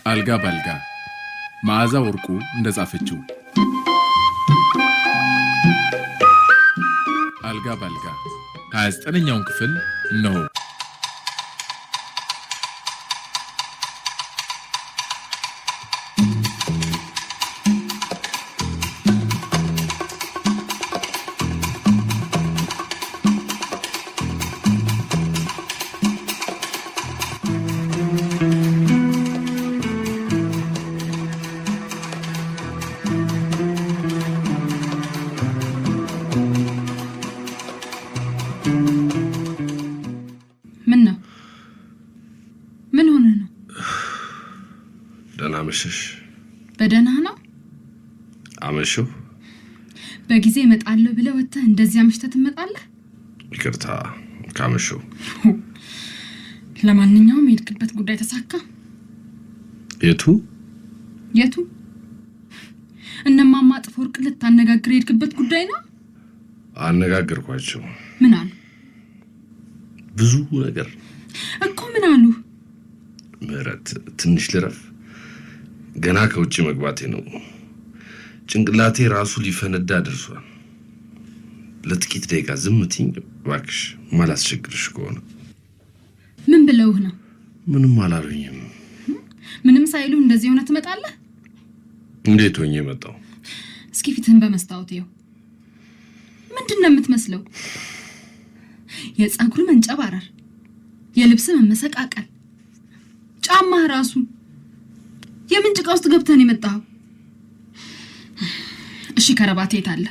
አልጋ ባልጋ መዓዛ ወርቁ እንደጻፈችው። አልጋ ባልጋ 29ኛውን ክፍል ነው። አመሸሽ? በደህና ነው? አመሸው። በጊዜ እመጣለሁ ብለህ ወጥተህ እንደዚህ አመሽተህ ትመጣለህ? ይቅርታ ካመሸው። ለማንኛውም የሄድክበት ጉዳይ ተሳካ? የቱ? እነማማ ጥፎወርቅ ልታነጋግር የሄድክበት ጉዳይ ነው? አነጋገርኳቸው። ምን አሉ? ብዙ ነገር እኮ። ምን አሉ? ምህረት ትንሽ ልረፍ፣ ገና ከውጪ መግባቴ ነው። ጭንቅላቴ ራሱ ሊፈነዳ ደርሷል። ለጥቂት ደቂቃ ዝም ትይኝ እባክሽ፣ ማላስቸግርሽ ከሆነ። ምን ብለውህ ነው? ምንም አላሉኝም። ምንም ሳይሉህ እንደዚህ ሆነ ትመጣለህ? እንዴት ሆኜ መጣሁ? እስኪ ፊትህን በመስታወት ይው። ምንድነው የምትመስለው? የፀጉር መንጨባረር፣ የልብስ መመሰቃቀል፣ ጫማህ ራሱ የምን ጭቃ ውስጥ ገብተህ ነው የመጣኸው? እሺ ከረባት የት አለ?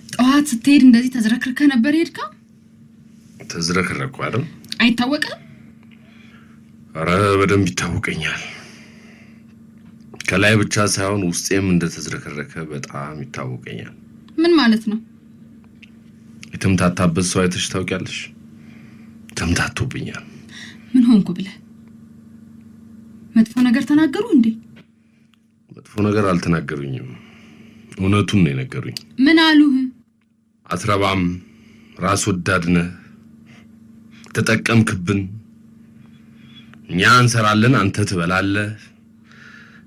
ጠዋት ስትሄድ እንደዚህ ተዝረክርከህ ነበር የሄድከው? ተዝረክረኩ አይደል? አይታወቅም? ኧረ በደንብ ይታወቀኛል። ከላይ ብቻ ሳይሆን ውስጤም እንደተዝረከረከ በጣም ይታወቀኛል። ምን ማለት ነው? የተምታታበት ሰው አይተሽ ታውቂያለሽ? ተምታቶብኛል። ምን ሆንኩ ብለህ? መጥፎ ነገር ተናገሩ እንዴ? መጥፎ ነገር አልተናገሩኝም፣ እውነቱን ነው የነገሩኝ። ምን አሉህ? አትረባም፣ ራስ ወዳድ ነህ፣ ተጠቀምክብን፣ እኛ እንሰራለን አንተ ትበላለህ፣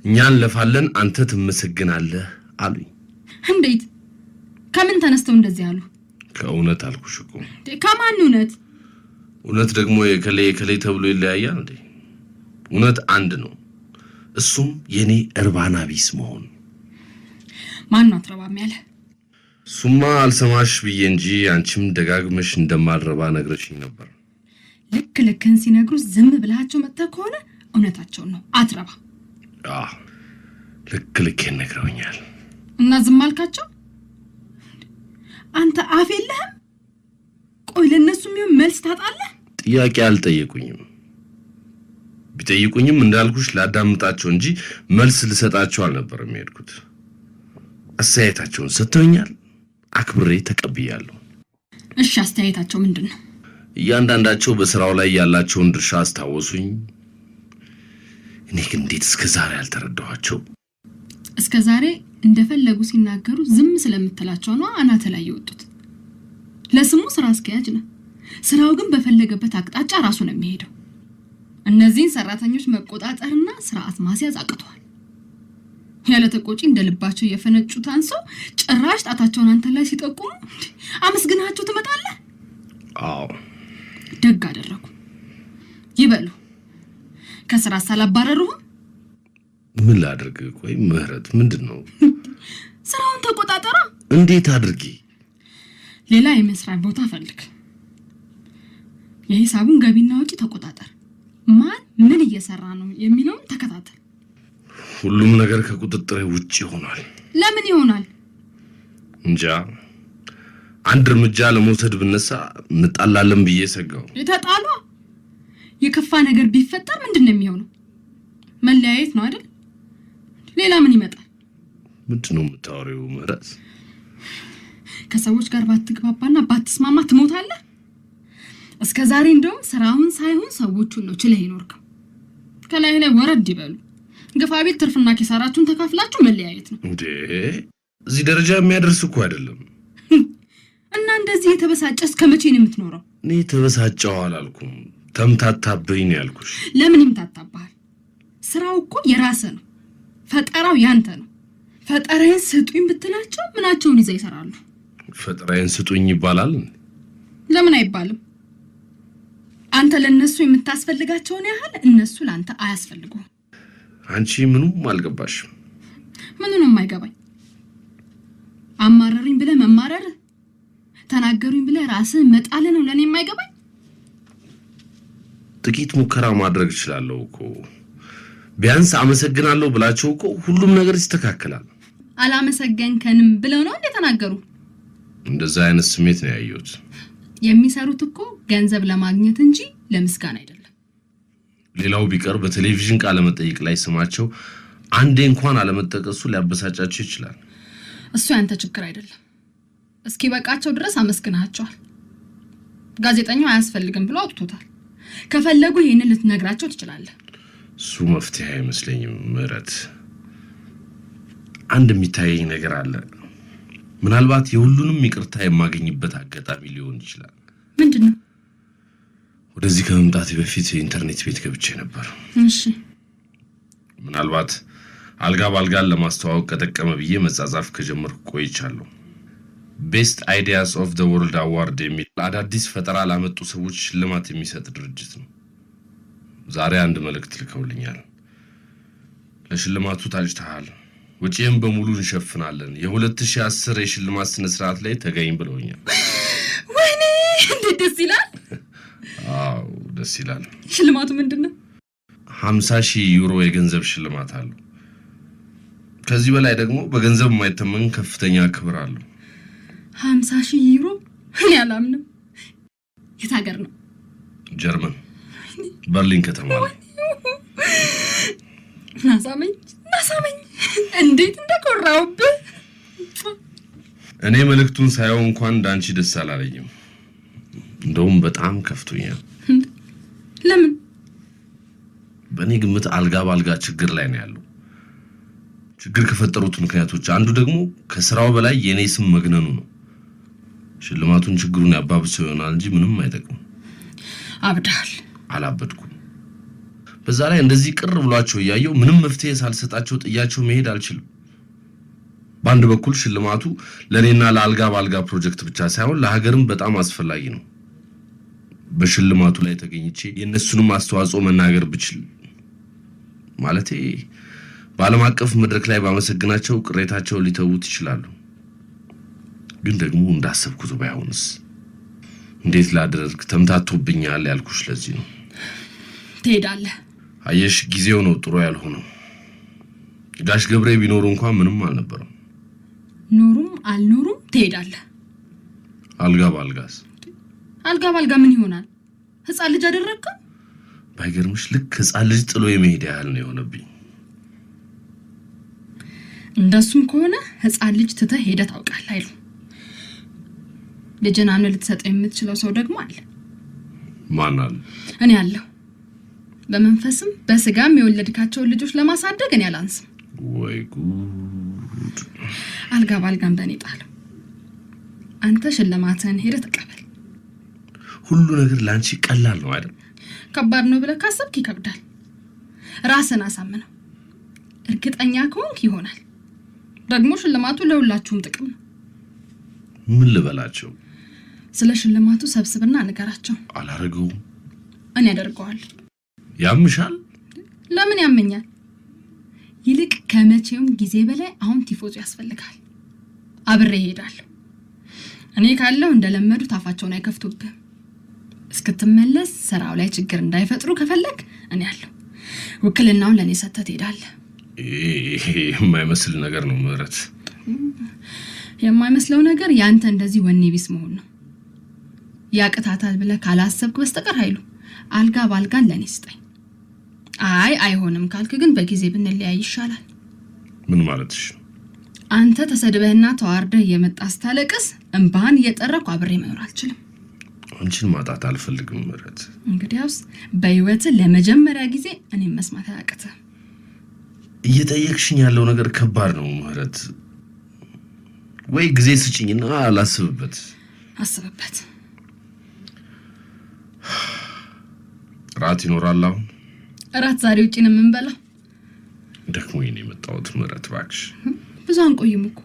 እኛ እንለፋለን አንተ ትመሰግናለህ አሉኝ። እንዴት? ከምን ተነስተው እንደዚህ አሉ? ከእውነት አልኩሽ እኮ። ከማን እውነት? እውነት ደግሞ የከሌ ተብሎ ይለያያል እንዴ? እውነት አንድ ነው፣ እሱም የኔ እርባና ቢስ መሆን። ማን ነው አትረባም ያለ? እሱማ አልሰማሽ ብዬ እንጂ አንቺም ደጋግመሽ እንደማልረባ ነግረሽኝ ነበር። ልክን ሲነግሩ ዝም ብላቸው መጥተህ ከሆነ እውነታቸውን ነው፣ አትረባ። ልኬን ነግረውኛል። እና ዝም አልካቸው? አንተ አፍ የለህም? ቆይ ለእነሱም ይሁን መልስ ታጣለህ? ጥያቄ አልጠየቁኝም። ቢጠይቁኝም እንዳልኩሽ ላዳምጣቸው እንጂ መልስ ልሰጣቸው አልነበረም የሄድኩት። አስተያየታቸውን ሰጥተውኛል፣ አክብሬ ተቀብያለሁ። እሺ አስተያየታቸው ምንድነው? እያንዳንዳቸው በስራው ላይ ያላቸውን ድርሻ አስታወሱኝ። እኔ ግን እንዴት እስከዛሬ አልተረዳኋቸው? እስከዛሬ እንደፈለጉ ሲናገሩ ዝም ስለምትላቸው ነው አናተ ላይ የወጡት። ለስሙ ስራ አስኪያጅ ነው፣ ስራው ግን በፈለገበት አቅጣጫ ራሱ ነው የሚሄደው። እነዚህን ሰራተኞች መቆጣጠርና ስርዓት ማስያዝ አቅቷል። ያለ ተቆጪ እንደልባቸው የፈነጩት አንሶ ጭራሽ ጣታቸውን አንተ ላይ ሲጠቁሙ አመስግናቸው ትመጣለህ? አዎ ደግ አደረጉ ይበሉ። ከስራ ሳላባረሩህ ምን ላድርግ? ቆይ ምህረት ምንድነው? ስራውን ተቆጣጠራ። እንዴት አድርጊ? ሌላ የመስሪያ ቦታ ፈልግ፣ የሂሳቡን ገቢና ወጪ ተቆጣጠር፣ ማን ምን እየሰራ ነው የሚለውን ተከታተል። ሁሉም ነገር ከቁጥጥሬ ውጪ ሆኗል። ለምን ይሆናል? እንጃ። አንድ እርምጃ ለመውሰድ ብነሳ እንጣላለን ብዬ ሰጋው። ተጣሉ? የከፋ ነገር ቢፈጠር ምንድነው የሚሆነው? መለያየት ነው አይደል? ሌላ ምን ይመጣል? ምንድነው የምታወሪው ምህረት? ከሰዎች ጋር ባትግባባና ባትስማማ ትሞታለህ። እስከዛሬ እንደውም ስራውን ሳይሆን ሰዎቹን ነው ችለህ ይኖርከው። ከላይ ላይ ወረድ ይበሉ። ግፋቤት ትርፍና ኪሳራችሁን ተካፍላችሁ መለያየት ነው እንዴ? እዚህ ደረጃ የሚያደርስ እኮ አይደለም። እና እንደዚህ የተበሳጨስ ከመቼ ነው የምትኖረው? እኔ ተበሳጨው አላልኩም፣ ተምታታብኝ ነው ያልኩሽ። ለምን ይምታታብሃል? ስራው እኮ የራስህ ነው። ፈጠራው ያንተ ነው። ፈጠራዬን ስጡኝ ብትላቸው ምናቸውን ይዘው ይሰራሉ? ፈጠራዬን ስጡኝ ይባላል? ለምን አይባልም? አንተ ለነሱ የምታስፈልጋቸውን ያህል እነሱ ለአንተ አያስፈልጉም። አንቺ ምኑም አልገባሽም። ምኑንም የማይገባኝ አማረሩኝ ብለህ መማረር፣ ተናገሩኝ ብለህ ራስህ መጣል ነው ለኔ የማይገባኝ። ጥቂት ሙከራ ማድረግ እችላለሁ እኮ። ቢያንስ አመሰግናለሁ ብላቸው እኮ ሁሉም ነገር ይስተካከላል። አላመሰገንከንም ብለው ነው እንደ ተናገሩ? እንደዛ አይነት ስሜት ነው ያየሁት። የሚሰሩት እኮ ገንዘብ ለማግኘት እንጂ ለምስጋና አይደለም። ሌላው ቢቀር በቴሌቪዥን ቃለ መጠይቅ ላይ ስማቸው አንዴ እንኳን አለመጠቀሱ ሊያበሳጫቸው ይችላል። እሱ ያንተ ችግር አይደለም። እስኪ በቃቸው ድረስ አመስግናቸዋል። ጋዜጠኛው አያስፈልግም ብሎ አውጥቶታል። ከፈለጉ ይሄንን ልትነግራቸው ትችላለህ። እሱ መፍትሄ አይመስለኝም ምህረት። አንድ የሚታየኝ ነገር አለ። ምናልባት የሁሉንም ይቅርታ የማገኝበት አጋጣሚ ሊሆን ይችላል። ምንድነው? ወደዚህ ከመምጣቴ በፊት የኢንተርኔት ቤት ገብቼ ነበር። እሺ። ምናልባት አልጋ ባልጋን ለማስተዋወቅ ከጠቀመ ብዬ መጻጻፍ ከጀመርኩ ቆይቻለሁ። ቤስት አይዲያስ ኦፍ ዘ ወርልድ አዋርድ የሚል አዳዲስ ፈጠራ ላመጡ ሰዎች ሽልማት የሚሰጥ ድርጅት ነው። ዛሬ አንድ መልእክት ልከውልኛል። ለሽልማቱ ታጭተሃል፣ ወጪም በሙሉ እንሸፍናለን፣ የ2010 የሽልማት ስነ ስርዓት ላይ ተገኝ ብለውኛል። ወይኔ እንዴት ደስ ይላል! አዎ ደስ ይላል። ሽልማቱ ምንድነው? 50,000 ዩሮ የገንዘብ ሽልማት አለው። ከዚህ በላይ ደግሞ በገንዘብ የማይተመን ከፍተኛ ክብር አለው። 50,000 ዩሮ? እኔ አላምንም። የት ሀገር ነው? ጀርመን በርሊን ከተማ ላይ። ናሳመኝ እንዴት እንደኮራውብህ። እኔ መልእክቱን ሳየው እንኳን እንዳንቺ ደስ አላለኝም። እንደውም በጣም ከፍቶኛል። ለምን? በእኔ ግምት አልጋ ባልጋ ችግር ላይ ነው ያለው። ችግር ከፈጠሩት ምክንያቶች አንዱ ደግሞ ከስራው በላይ የኔ ስም መግነኑ ነው። ሽልማቱን ችግሩን ያባብሰው ይሆናል እንጂ ምንም አይጠቅም። አብዳል። አላበድኩም። በዛ ላይ እንደዚህ ቅር ብሏቸው እያየው ምንም መፍትሄ ሳልሰጣቸው ጥያቸው መሄድ አልችልም። በአንድ በኩል ሽልማቱ ለኔና ለአልጋ ባልጋ ፕሮጀክት ብቻ ሳይሆን ለሀገርም በጣም አስፈላጊ ነው። በሽልማቱ ላይ ተገኝቼ የነሱንም አስተዋጽኦ መናገር ብችል ማለቴ በዓለም አቀፍ መድረክ ላይ ባመሰግናቸው ቅሬታቸው ሊተውት ይችላሉ። ግን ደግሞ እንዳሰብኩት ባይሆንስ? እንዴት ላድርግ? ተምታቶብኛል ያልኩሽ ለዚህ ነው። ትሄዳለህ። አየሽ ጊዜው ነው ጥሩ ያልሆነው። ጋሽ ገብሬ ቢኖሩ እንኳን ምንም አልነበረም። ኖሩም አልኖሩም ትሄዳለህ። አልጋ ባልጋስ? አልጋ ባልጋ ምን ይሆናል? ህፃን ልጅ አደረግከው? ባይገርምሽ ልክ ህፃን ልጅ ጥሎ የመሄድ ያህል ነው የሆነብኝ። እንደሱም ከሆነ ህፃን ልጅ ትተህ ሄደህ ታውቃለህ አይሉ። ልጅን አምነህ ልትሰጠው የምትችለው ሰው ደግሞ አለ። ማን አለ? እኔ አለሁ። በመንፈስም በስጋም የወለድካቸውን ልጆች ለማሳደግ እኔ አላንስም። ወይ ጉድ! አልጋ ባልጋን በእኔ ጣለው። አንተ ሽልማትህን ሄደህ ተቀበል። ሁሉ ነገር ላንቺ ቀላል ነው አይደል? ከባድ ነው ብለህ ካሰብክ ይከብዳል። ራስን አሳምነው። እርግጠኛ ከሆንክ ይሆናል። ደግሞ ሽልማቱ ለሁላችሁም ጥቅም ነው። ምን ልበላቸው? ስለ ሽልማቱ ሰብስብና ንገራቸው። አላረገውም። እኔ አደርገዋለሁ። ያምሻል? ለምን ያመኛል? ይልቅ ከመቼውም ጊዜ በላይ አሁን ቲፎዞ ያስፈልጋል። አብሬ እሄዳለሁ። እኔ ካለው እንደለመዱ ታፋቸውን አይከፍቱብህም። እስክትመለስ ስራው ላይ ችግር እንዳይፈጥሩ ከፈለክ እኔ አለሁ። ውክልናውን ለኔ ሰጥተህ ትሄዳለህ። ይሄ የማይመስል ነገር ነው ምህረት። የማይመስለው ነገር ያንተ እንደዚህ ወኔ ቢስ መሆን ነው። ያቅታታል ብለህ ካላሰብክ በስተቀር ኃይሉ አልጋ ባልጋን ለኔ ስጠኝ። አይሆንም ካልክ ግን በጊዜ ብንለያይ ይሻላል። ምን ማለትሽ? አንተ ተሰድበህና ተዋርደህ የመጣስ ታለቅስ እንባን እየጠረኩ አብሬ መኖር አልችልም። አንቺን ማጣት አልፈልግም ምህረት። እንግዲያውስ በህይወት ለመጀመሪያ ጊዜ እኔም መስማት አያቅትህ። እየጠየቅሽኝ ያለው ነገር ከባድ ነው ምህረት። ወይ ጊዜ ስጪኝና አላስብበት። አስብበት። ራት ይኖራል አሁን? ራት ዛሬ ውጪ ነው የምንበላው። ደክሞኝ ነው የመጣሁት ምህረት እባክሽ። ብዙ አንቆይም እኮ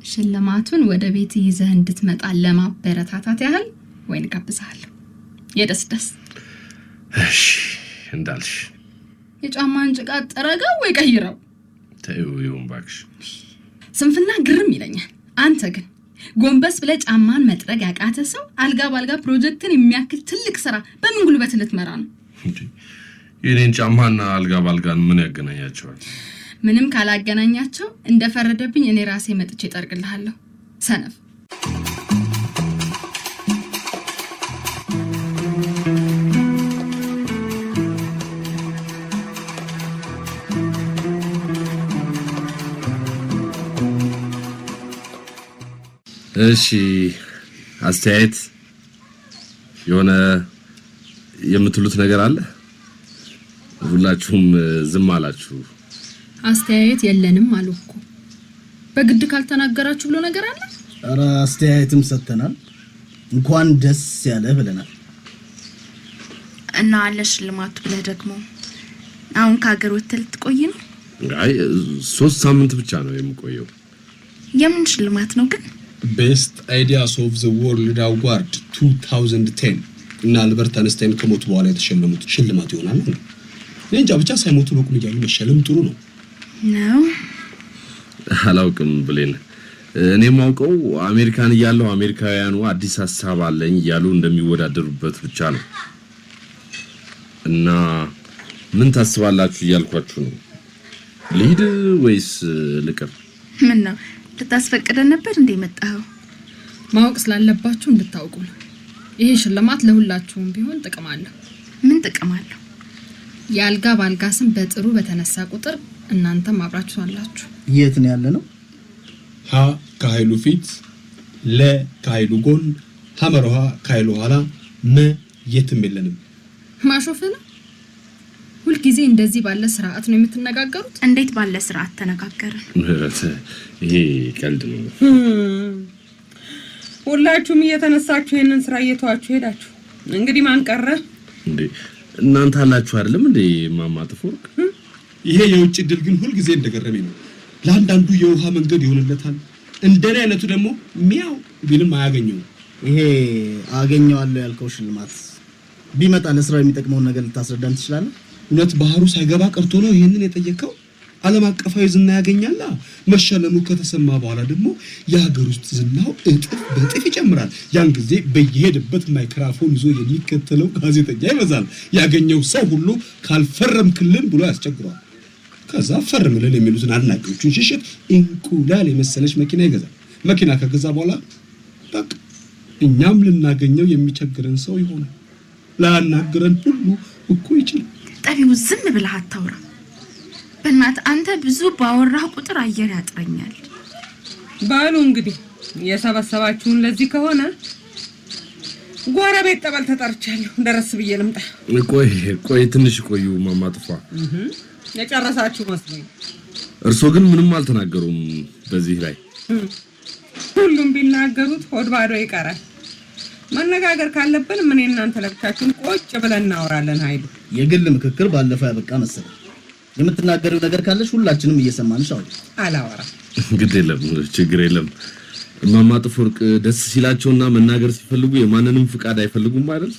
ሽልማቱን ወደ ቤት ይዘህ እንድትመጣ ለማበረታታት ያህል ወይን ጋብዛለሁ። የደስደስ እሺ እንዳልሽ። የጫማን ጭቃ ጠረጋው ወይ ቀይረው? ተይው ይሁን እባክሽ። ስንፍና ግርም ይለኛል። አንተ ግን ጎንበስ ብለህ ጫማን መጥረግ ያቃተ ሰው አልጋ ባልጋ ፕሮጀክትን የሚያክል ትልቅ ስራ በምን ጉልበት ልትመራ ነው? የኔን ጫማና አልጋ ባልጋን ምን ያገናኛቸዋል? ምንም ካላገናኛቸው እንደፈረደብኝ እኔ ራሴ መጥቼ ጠርግልሃለሁ። ሰነፍ እሺ አስተያየት የሆነ የምትሉት ነገር አለ? ሁላችሁም ዝም አላችሁ። አስተያየት የለንም አልኩ። በግድ ካልተናገራችሁ ብሎ ነገር አለ? ኧረ አስተያየትም ሰጥተናል። እንኳን ደስ ያለ ብለናል። እና አለሽ ልማት ብለ ደግሞ አሁን ከሀገር ወጥተህ ልትቆይ ነው? አይ 3 ሳምንት ብቻ ነው የምቆየው። የምን ሽልማት ነው ግን? Best Ideas of the World Award 2010 እና አልበርት አንስታይን ከሞቱ በኋላ የተሸለሙት ሽልማት ይሆናል ነው። እንጃ ብቻ ሳይሞቱ በቁም እያሉ መሸለም ጥሩ ነው። አላውቅም ብሌን። እኔም አውቀው አሜሪካን እያለው አሜሪካውያኑ አዲስ ሐሳብ አለኝ እያሉ እንደሚወዳደሩበት ብቻ ነው። እና ምን ታስባላችሁ እያልኳችሁ ነው። ልሂድ ወይስ ልቅር? ምን ነው ልታስፈቅደን ነበር እንዴ መጣው? ማወቅ ስላለባችሁ እንድታውቁ ነው። ይሄ ሽልማት ለሁላችሁም ቢሆን ጥቅም አለው። ምን ጥቅም አለው? የአልጋ ባልጋ ስም በጥሩ በተነሳ ቁጥር እናንተም አብራችሁ አላችሁ። የት ነው ያለ ነው? ሀ ከኃይሉ ፊት፣ ለ ከኃይሉ ጎን፣ ሐመርሃ ከኃይሉ ኋላ፣ መ የትም የለንም። ማሾፍ ነው። ሁሉ ጊዜ እንደዚህ ባለ ስርዓት ነው የምትነጋገሩት? እንዴት ባለ ስርዓት ተነጋገርን? ይሄ ቀልድ ነው። ሁላችሁም እየተነሳችሁ ይሄንን ስራ እየተዋችሁ ሄዳችሁ እንግዲህ ማን ቀረ እንዴ? እናንተ አላችሁ አይደለም እንዴ ማማ ተፎርቅ? ይሄ የውጭ ድል ግን ሁሉ ጊዜ እንደገረመኝ ነው። ለአንዳንዱ የውሃ መንገድ ይሆንለታል፣ እንደኔ አይነቱ ደግሞ ሚያው ቢልም አያገኘው። ይሄ አገኘዋለሁ ያልከው ሽልማት ቢመጣ ለስራው የሚጠቅመውን ነገር ልታስረዳን ትችላለህ? እውነት ባህሩ ሳይገባ ቀርቶ ነው ይሄንን የጠየቀው? ዓለም አቀፋዊ ዝና ያገኛላ። መሸለሙ ከተሰማ በኋላ ደግሞ የሀገር ውስጥ ዝናው እጥፍ በጥፍ ይጨምራል። ያን ጊዜ በየሄደበት ማይክሮፎን ይዞ የሚከተለው ጋዜጠኛ ይበዛል። ያገኘው ሰው ሁሉ ካልፈረምክልን ብሎ ያስቸግረዋል። ከዛ ፈርምልን የሚሉትን አድናቂዎቹን ሽሽት እንቁላል የመሰለች መኪና ይገዛል። መኪና ከገዛ በኋላ በቃ እኛም ልናገኘው የሚቸግረን ሰው ይሆናል። ላናግረን ሁሉ እኮ ይችላል። ጠቢው ዝም ብለህ አታውራ። በእናትህ አንተ ብዙ ባወራህ ቁጥር አየር ያጥረኛል። ባሉ እንግዲህ የሰበሰባችሁን ለዚህ ከሆነ ጎረቤት ጠበል ተጠርቻለሁ። ደረስ ብዬ ልምጣ። ቆይ ትንሽ ቆዩ ማማ ጥፋ። የጨረሳችሁ መስሎኝ። እርሶ ግን ምንም አልተናገሩም በዚህ ላይ። ሁሉም ቢናገሩት ሆድ ባዶ ይቀራል። መነጋገር ካለብን ምን እናንተ ለብቻችሁን ቁጭ ብለን እናወራለን። ኃይሉ የግል ምክክር ባለፈው ያበቃ መሰለኝ። የምትናገሪው ነገር ካለሽ ሁላችንም እየሰማንሽ አውሪ። አላወራም። ግድ የለም ችግር የለም። ማማ ጥፎርቅ ደስ ሲላቸውና መናገር ሲፈልጉ የማንንም ፍቃድ አይፈልጉም አይደል?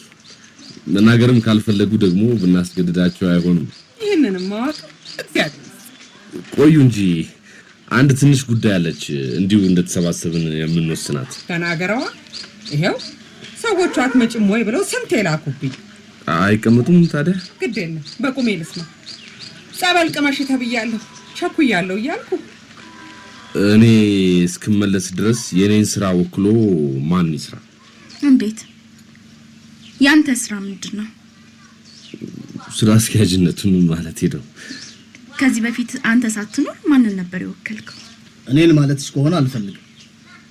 መናገርም ካልፈለጉ ደግሞ ብናስገድዳቸው አይሆንም። ይሄንንም ማወቅ እግዚአብሔር። ቆዩ እንጂ አንድ ትንሽ ጉዳይ አለች እንዲሁ እንደተሰባሰብን የምንወስናት። ተናገረዋ። ይሄው ሰዎቹ አትመጭም ወይ ብለው ስንት የላኩብኝ። አይቀመጡም ታዲያ? ግድ የለም በቁሜ ልስማ። ጸበል ቅመሽ ተብያለሁ፣ ቸኩያለሁ እያልኩ እኔ እስክመለስ ድረስ የኔን ስራ ወክሎ ማን ይስራ? እንዴት? ያንተ ስራ ምንድነው? ስራ አስኪያጅነቱን ማለት ነው። ከዚህ በፊት አንተ ሳትኖር ማንን ነበር የወከልከው? እኔን ማለትሽ ከሆነ አልፈልግም።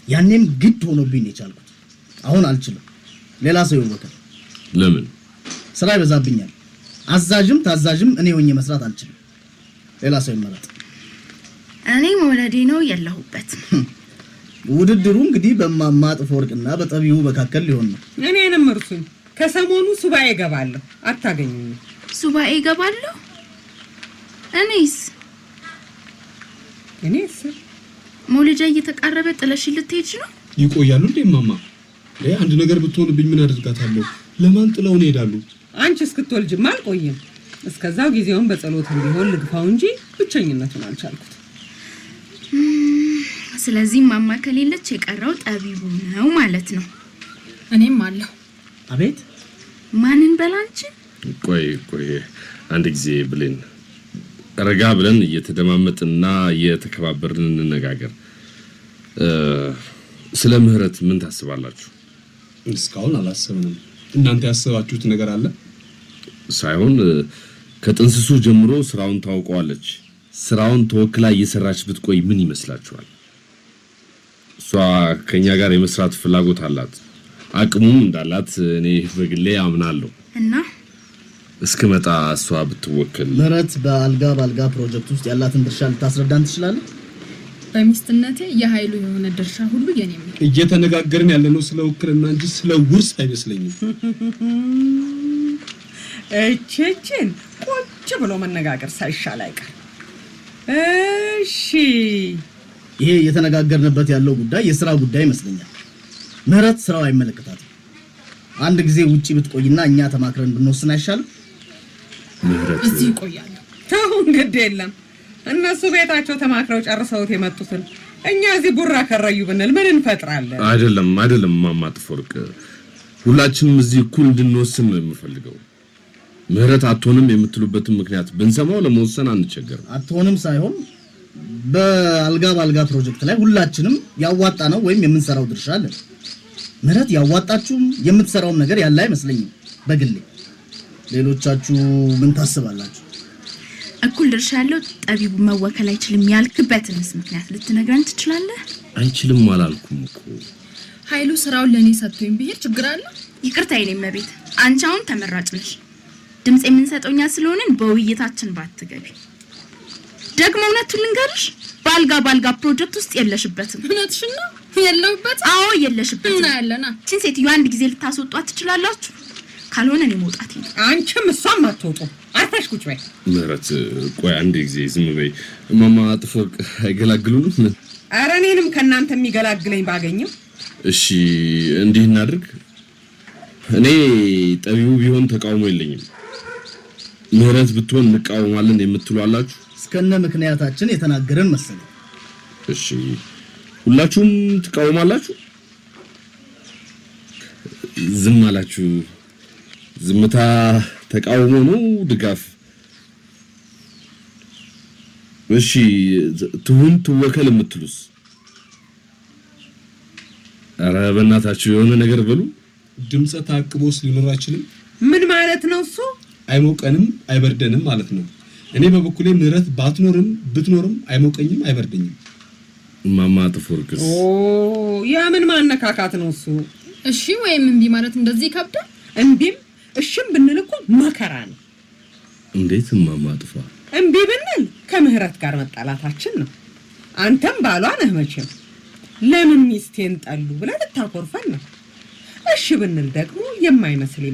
ያኔም ግድ ሆኖብኝ የቻልኩት አሁን አልችልም። ሌላ ሰው ይወከል። ለምን? ስራ ይበዛብኛል። አዛዥም ታዛዥም እኔ ሆኜ መስራት አልችልም። ሌላ ሰው ይመረጥ። እኔ መውለዴ ነው የለሁበት። ውድድሩ እንግዲህ በማማ ጥፎርቅና በጠቢው መካከል ሊሆን ነው። እኔንም እርሱኝ። ከሰሞኑ ሱባኤ እገባለሁ፣ አታገኙኝ። ሱባኤ እገባለሁ? እኔስ እኔስ ሞልጃ እየተቃረበ ጥለሽ ልትሄጂ ነው? ይቆያሉ እንዴ ማማ? አንድ ነገር ብትሆንብኝ ምን አድርጋታለሁ? ለማን ጥለው ነው ይሄዳሉ? አንቺ እስክትወልጂማ አልቆይም። እስከዛው ጊዜውን በጸሎት ቢሆን ልግፋው እንጂ ብቸኝነቱን አልቻልኩት። ስለዚህ ማማ ከሌለች የቀረው ጠቢቡ ነው ማለት ነው። እኔም አለሁ። አቤት ማንን በላንቺ? ቆይ አንድ ጊዜ ብለን ረጋ ብለን እየተደማመጥንና እየተከባበርን እንነጋገር። ስለ ምህረት ምን ታስባላችሁ? እስካሁን አላሰብንም። እናንተ ያሰባችሁት ነገር አለ? ሳይሆን ከጥንስሱ ጀምሮ ስራውን ታውቀዋለች። ስራውን ተወክላ እየሰራች ብትቆይ ምን ይመስላችኋል? እሷ ከኛ ጋር የመስራት ፍላጎት አላት፣ አቅሙም እንዳላት እኔ በግሌ አምናለሁ። እና እስከመጣ እሷ ብትወክል። ምህረት በአልጋ ባልጋ ፕሮጀክት ውስጥ ያላትን ድርሻ ልታስረዳን ትችላለህ? በሚስትነቴ የኃይሉ የሆነ ድርሻ ሁሉ የኔም ነው። እየተነጋገርን ያለነው ስለ ውክልና እንጂ ስለ ውርስ አይመስለኝም። እቺን ቁጭ ብሎ መነጋገር ሳይሻል አይቀር። እሺ ይሄ እየተነጋገርንበት ያለው ጉዳይ የሥራ ጉዳይ ይመስለኛል። ምህረት ስራው አይመለከታትም። አንድ ጊዜ ውጪ ብትቆይና እኛ ተማክረን ብንወስን አይሻልም? ምህረት እዚህ ይቆያሉ። ተው እንግዲህ የለም እነሱ ቤታቸው ተማክረው ጨርሰውት የመጡትን እኛ እዚህ ቡራ ከረዩ ብንል ምን እንፈጥራለን? አይደለም ማማ ጥፎወርቅ፣ ሁላችንም እዚህ እኩል እንድንወስን ነው የምፈልገው። ምህረት አትሆንም የምትሉበትን ምክንያት ብንሰማው ለመወሰን አንቸገርም። አትሆንም ሳይሆን በአልጋ ባልጋ ፕሮጀክት ላይ ሁላችንም ያዋጣ ነው ወይም የምንሰራው ድርሻ አለ። ምህረት ያዋጣችሁም የምትሰራውም ነገር ያለ አይመስለኝም በግሌ። ሌሎቻችሁ ምን ታስባላችሁ? እኩል ድርሻ ያለው ጠቢቡ መወከል አይችልም ያልክበትንስ ምክንያት ልትነግረን ትችላለህ? አይችልም አላልኩም እኮ። ኃይሉ ስራውን ለኔ ሰጥቶኝ ብሄድ ችግር አለ? ይቅርታ የኔ መቤት፣ አንቺ አሁን ተመራጭ ነሽ። ድምጽ የምንሰጠውኛ ስለሆነን በውይይታችን ባትገቢ። ደግሞ እውነቱን ልንገርሽ፣ ባልጋ ፕሮጀክት ውስጥ የለሽበትም። እውነትሽን ነው? የለሁበትም? አዎ የለሽበትም። እና ያለና እቺን ሴትዮ አንድ ጊዜ ልታስወጧት ትችላላችሁ። ካልሆነ እኔ መውጣት ነው። አንቺም እሷም አትወጡ። አርፈሽ ቁጭ በይ። ምህረት ቆይ አንድ ጊዜ ዝም በይ። ማማ ጥፎወርቅ አይገላግሉንም? ኧረ እኔንም ከእናንተ የሚገላግለኝ ባገኘው። እሺ እንዲህ እናድርግ። እኔ ጠቢቡ ቢሆን ተቃውሞ የለኝም። ምህረት ብትሆን እንቃወማለን የምትሉ አላችሁ? እስከነ ምክንያታችን የተናገረን መሰለኝ። እሺ ሁላችሁም ትቃወማላችሁ? ዝም አላችሁ። ዝምታ ተቃውሞ ነው ድጋፍ? እሺ ትወከል የምትሉስ? ኧረ በእናታችሁ የሆነ ነገር በሉ። ድምጸ ታቅቦስ ሊኖር አይችልም? ምን ማለት ነው እሱ? አይሞቀንም አይበርደንም ማለት ነው። እኔ በበኩሌ ምህረት ባትኖርም ብትኖርም አይሞቀኝም አይበርደኝም። ማማ ጥፎወርቅስ? ያ ምን ማነካካት ነው እሱ? እሺ ወይም እምቢ ማለት እንደዚህ ይከብዳል? እምቢም እሺም ብንል እኮ መከራ ነው። እንዴት ማማ ጥፋ? እምቢ ብንል ከምህረት ጋር መጣላታችን ነው። አንተም ባሏ ነህ መቼም። ለምን ሚስቴን ጠሉ ብለህ ልታኮርፈን ነው። እሺ ብንል ደግሞ የማይመስል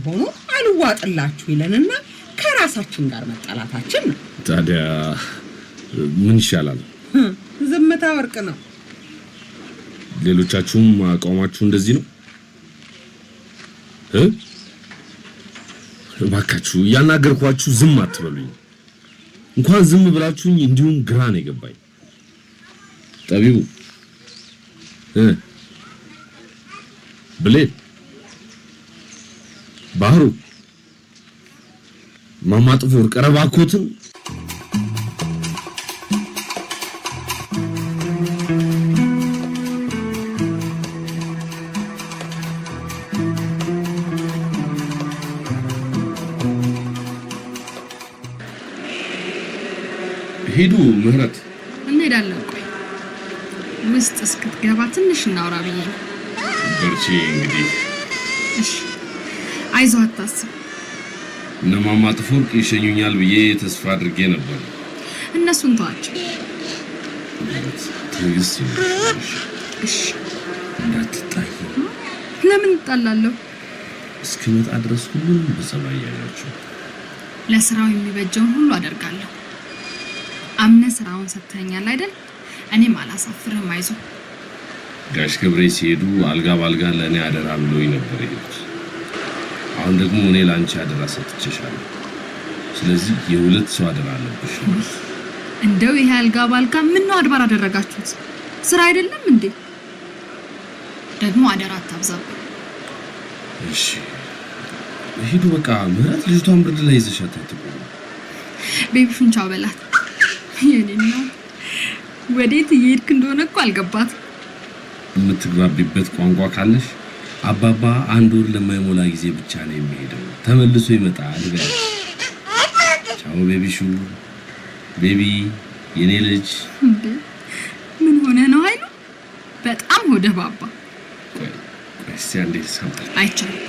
ሆኖ አልዋጥላችሁ ይለንና ከራሳችን ጋር መጣላታችን ነው። ታዲያ ምን ይሻላል? ዝምታ ወርቅ ነው። ሌሎቻችሁም አቋማችሁ እንደዚህ ነው? እባካችሁ ያናገርኳችሁ ዝም አትበሉኝ። እንኳን ዝም ብላችሁኝ እንዲሁም ግራ ነው የገባኝ። ጠቢቡ ብሌን፣ ባህሩ፣ ማማ ጥፎወርቅ እባክዎትን ሂዱ። ምህረት እንሄዳለን። ቆይ ውስጥ እስክትገባ ትንሽ እናውራ ብዬ ነው። በርቺ እንግዲህ። እሺ አይዞህ፣ አታስብ። እነ ማማ ጥፎወርቅ ይሸኙኛል ብዬ ተስፋ አድርጌ ነበር። እነሱን ተዋቸው። ትዕግስት ይኖርሽ። እሺ እንዳትጣይ። ለምን እጣላለሁ? እስክመጣ ድረስ ሁሉም በጸባይ ያያችሁ። ለስራው የሚበጀውን ሁሉ አደርጋለሁ። አምነ ስራውን ሰጥተኛል አይደል? እኔም አላሳፍርህም። አይዞ ጋሽ ገብሬ ሲሄዱ አልጋ ባልጋ ለኔ አደራ ብሎኝ ነበር ይሄድ። አሁን ደግሞ እኔ ላንቺ አደራ ሰጥቼሻለሁ። ስለዚህ የሁለት ሰው አደራ አለብሽ። እንደው ይሄ አልጋ ባልጋ ምን ነው አድባር አደረጋችሁት? ስራ አይደለም እንዴ? ደግሞ አደራ አታብዛብ። እሺ ሂዱ በቃ። ምህረት ልጅቷን ብርድ ላይ ይዘሻት አትቆይ። ቤቢ ፉንቻው በላት። የኔና ወዴት እየሄድክ እንደሆነ እኮ አልገባት። የምትግባቢበት ቋንቋ ካለሽ አባባ አንድ ወር ለማይሞላ ጊዜ ብቻ ነው የሚሄደው፣ ተመልሶ ይመጣል በል። ቻው ቤቢሹ። ቤቢ የኔ ልጅ። ምን ሆነ ነው አይሉ? በጣም ሆደ ባባ። እስቲ አንዴ ሰምታ አይቻልም።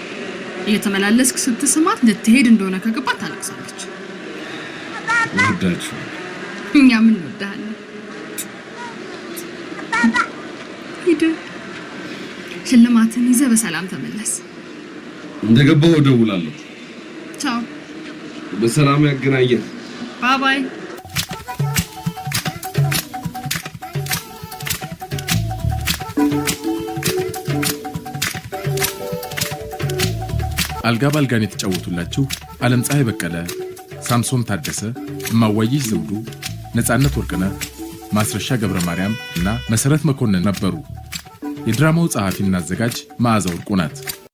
እየተመላለስክ ስትስማት ልትሄድ እንደሆነ ከገባት ታለቅሳለች። ወዳችሁ እኛ ምን እንወዳለን። ሂድ ሽልማትን ይዘህ በሰላም ተመለስ። እንደገባሁ እደውላለሁ። ቻው። በሰላም ያገናኘን። ባይ ባይ። አልጋ ባልጋን የተጫወቱላችሁ ዓለም ፀሐይ በቀለ፣ ሳምሶን ታደሰ፣ እማዋይሽ ዘውዱ፣ ነጻነት ወርቅነህ፣ ማስረሻ ገብረ ማርያም እና መሰረት መኮንን ነበሩ። የድራማው ጸሐፊና አዘጋጅ መዓዛ ወርቁ ናት።